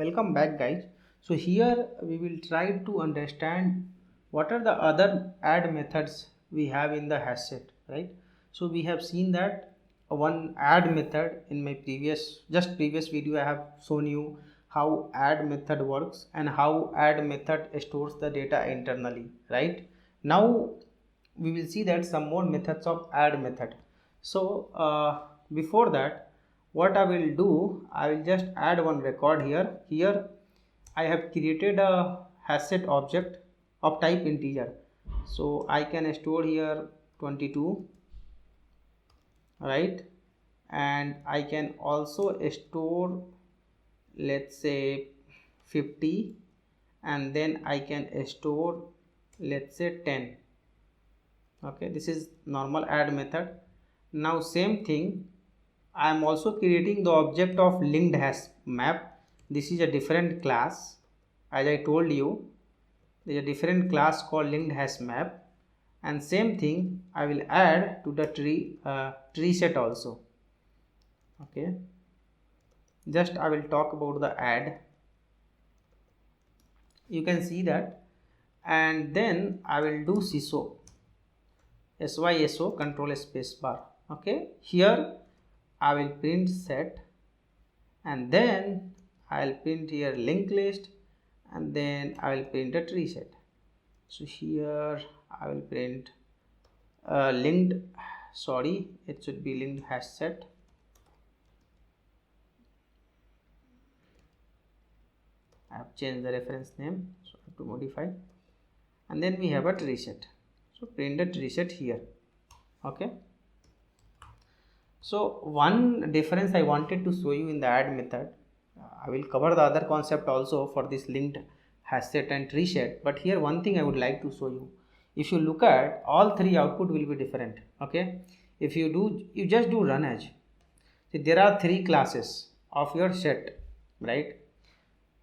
Welcome back, guys. So here we will try to understand what are the other add methods we have in the hash set, right? So we have seen that one add method in my previous video. I have shown you how add method works and how add method stores the data internally, right? Now we will see that some more methods of add method. So before that, what I will do, I will just add one record here I have created a hasset object of type integer, so I can store here 22, right? And I can also store, let's say, 50, and then I can store, let's say, 10. Okay, this is normal add method. Now same thing, I am also creating the object of linked hash map. This is a different class. As I told you, there is a different class called linked hash map, and same thing I will add to the tree set also. Okay, just I will talk about the add. You can see that, and then I will do syso control space bar. Okay, here I will print set, and then I'll print here linked list, and then I will print a tree set. So here I will print it should be linked hash set. I have changed the reference name, so I have to modify, and then we have a tree set. So print a tree set here. Okay, so one difference I wanted to show you in the add method. I will cover the other concept also for this linked hash set and tree set, but here one thing I would like to show you. If you look at, all three output will be different. Okay, if you just do run as. See, there are three classes of your set, right?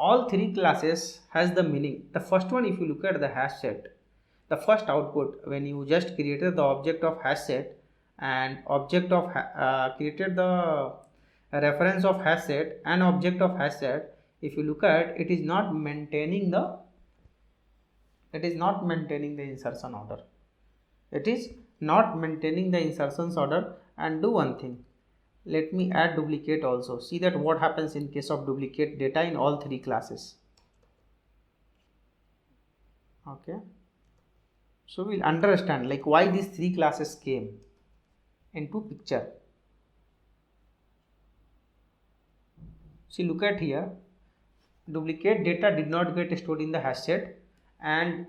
All three classes has the meaning. The first one, if you look at the hash set, the first output when you just created the object of hash set and object of created the reference of hash set and object of hash set, if you look at, it is not maintaining the insertion order. It is not maintaining the insertions order. And do one thing, let me add duplicate also. See that what happens in case of duplicate data in all three classes. Okay, so we'll understand like why these three classes came into picture. See, look at here, duplicate data did not get stored in the hash set, and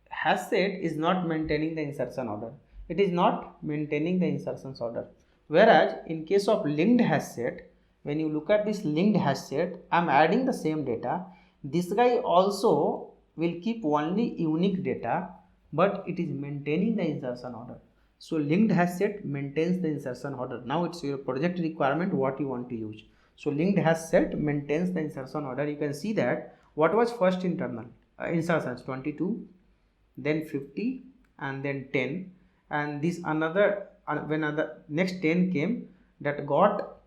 hash set is not maintaining the insertion order. It is not maintaining the insertions order. Whereas in case of linked hash set, when you look at this linked hash set, I am adding the same data. This guy also will keep only unique data, but it is maintaining the insertion order. So linked hash set maintains the insertion order. Now it's your project requirement what you want to use. So linked hash set maintains the insertion order. You can see that what was first internal insertions 22, then 50, and then 10, and this another when the next 10 came, that got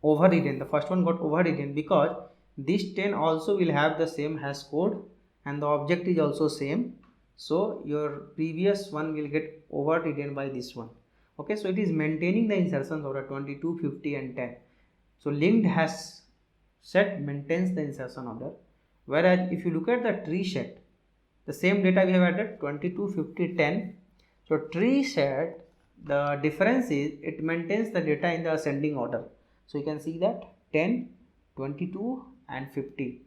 overridden. The first one got overridden because this 10 also will have the same hash code and the object is also same, so your previous one will get overridden by this one. Okay, so it is maintaining the insertions order 22, 50, and 10. So linked hash set maintains the insertion order, whereas if you look at the tree set, the same data we have added 22, 50, 10. So tree set, the difference is it maintains the data in the ascending order. So you can see that 10, 22, and 50.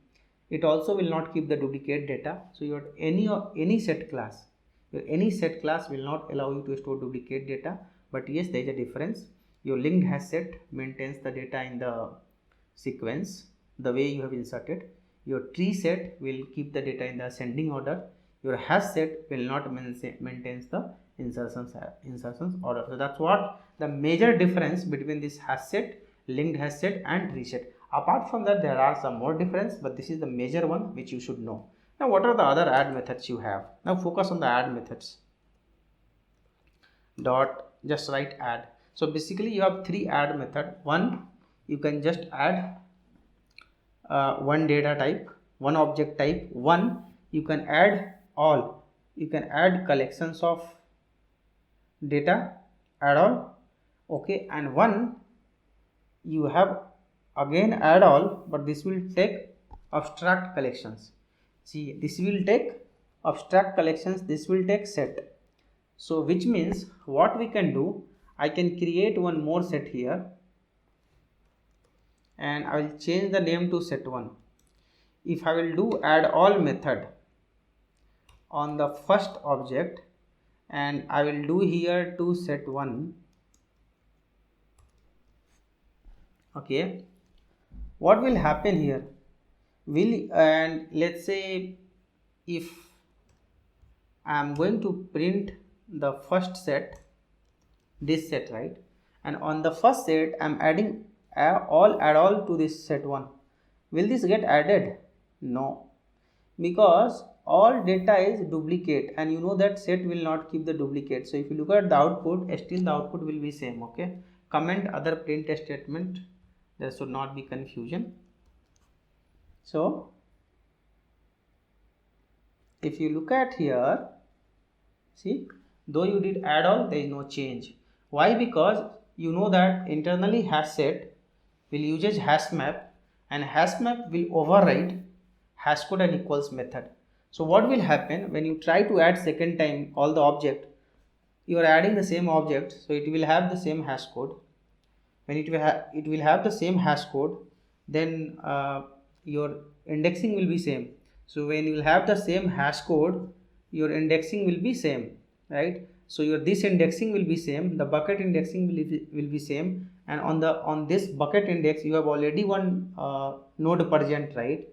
It also will not keep the duplicate data. So your any set class will not allow you to store duplicate data. But yes, there is a difference. Your linked hash set maintains the data in the sequence the way you have inserted. Your tree set will keep the data in the ascending order. Your hash set will not maintains the insertions order. So that's what the major difference between this hash set, linked hash set, and tree set. Apart from that, there are some more difference, but this is the major one which you should know. Now what are the other add methods you have? Now focus on the add methods. Just write add. So basically you have three add method. One, you can just add one data type, one object type, one you can add all, you can add collections of data, add all, okay, and one you have again add all, but this will take abstract collections. See, this will take abstract collections, this will take set. So which means what we can do, I can create one more set here and I will change the name to set1. If I will do add all method on the first object and I will do here to set1, okay, what will happen here, and let's say if I am going to print the first set, this set, right, and on the first set I am adding add all to this set1, will this get added? No, because all data is duplicate and you know that set will not keep the duplicate. So if you look at the output, still the output will be same, okay. Comment other printf statement, there should not be confusion. So if you look at here, see, though you did add all, there is no change. Why? Because you know that internally hash set will use hash map and hash map will override hash code and equals method. So what will happen when you try to add second time all the object, you are adding the same object, so it will have the same hash code. When it will have the same hash code, then your indexing will be same. So when you will have the same hash code, your indexing will be same, right? So your this indexing will be same, the bucket indexing will be same, and on this bucket index you have already one node present, right?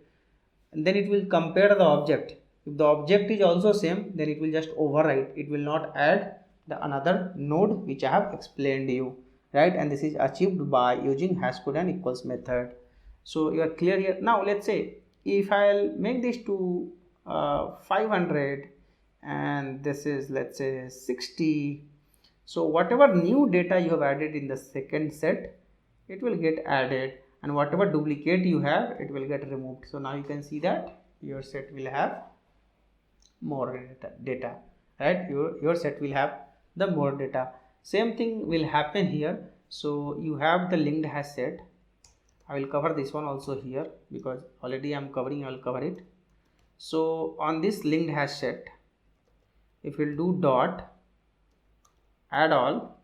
And then it will compare the object. If the object is also same, then it will just override, it will not add the another node which I have explained you, right? And this is achieved by using hash code and equals method. So you are clear here. Now let's say if I'll make this to 500 and this is, let's say, 60, so whatever new data you have added in the second set, it will get added, and whatever duplicate you have, it will get removed. So now you can see that your set will have more data, right? Your set will have the more data. Same thing will happen here. So you have the linked hash set. I will cover this one also here because already I am covering, I will cover it. So on this linked hash set, if we'll do dot add all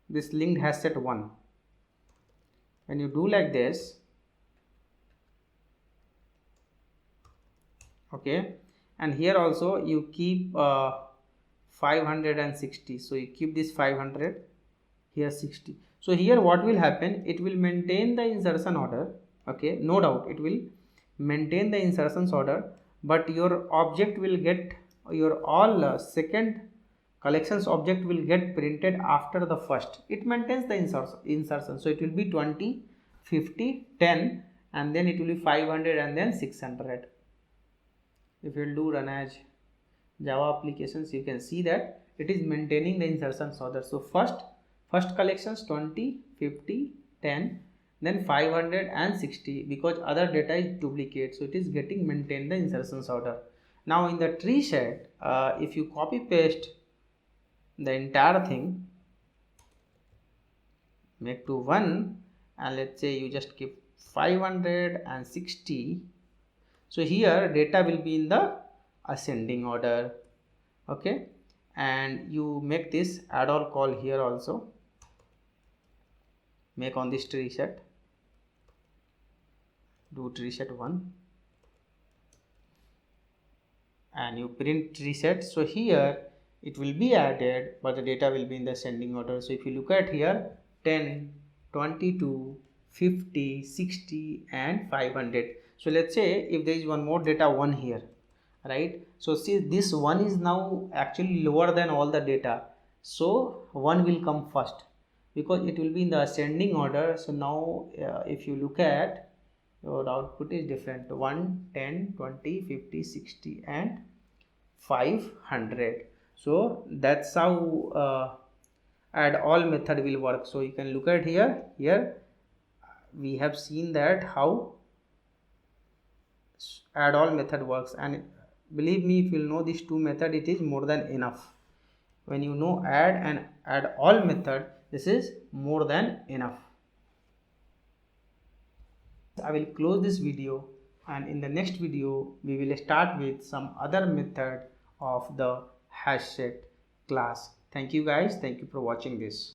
this linked hash set 1, when you do like this, okay, and here also you keep 560, so you keep this 500, here 60. So here what will happen, it will maintain the insertion order, okay, no doubt it will maintain the insertions order, but your object will get, your all second collections object will get printed after the first. It maintains the insertion, so it will be 20, 50, 10, and then it will be 500 and then 600. If you will do run as Java applications, you can see that it is maintaining the insertions order. So first collections 20, 50, 10, then 500 and 60, because other data is duplicate, so it is getting maintained the insertions order. Now in the tree set, if you copy paste the entire thing, make to 1, and let's say you just keep 560, so here data will be in the ascending order, okay, and you make this add all call here also, make on this tree set, do tree set 1, and you print tree set. So here it will be added, but the data will be in the ascending order. So if you look at here, 10, 22, 50, 60 and 500. So let's say if there is one more data 1 here, right? So see, this 1 is now actually lower than all the data, so 1 will come first because it will be in the ascending order. So now if you look at, your output is different, 1, 10, 20, 50, 60 and 500. So that's how add all method will work. So you can look at here we have seen that how add all method works, and believe me, if you know these two method, it is more than enough. When you know add and add all method, this is more than enough. I will close this video, and in the next video we will start with some other method of the hash set class. Thank you guys, thank you for watching this.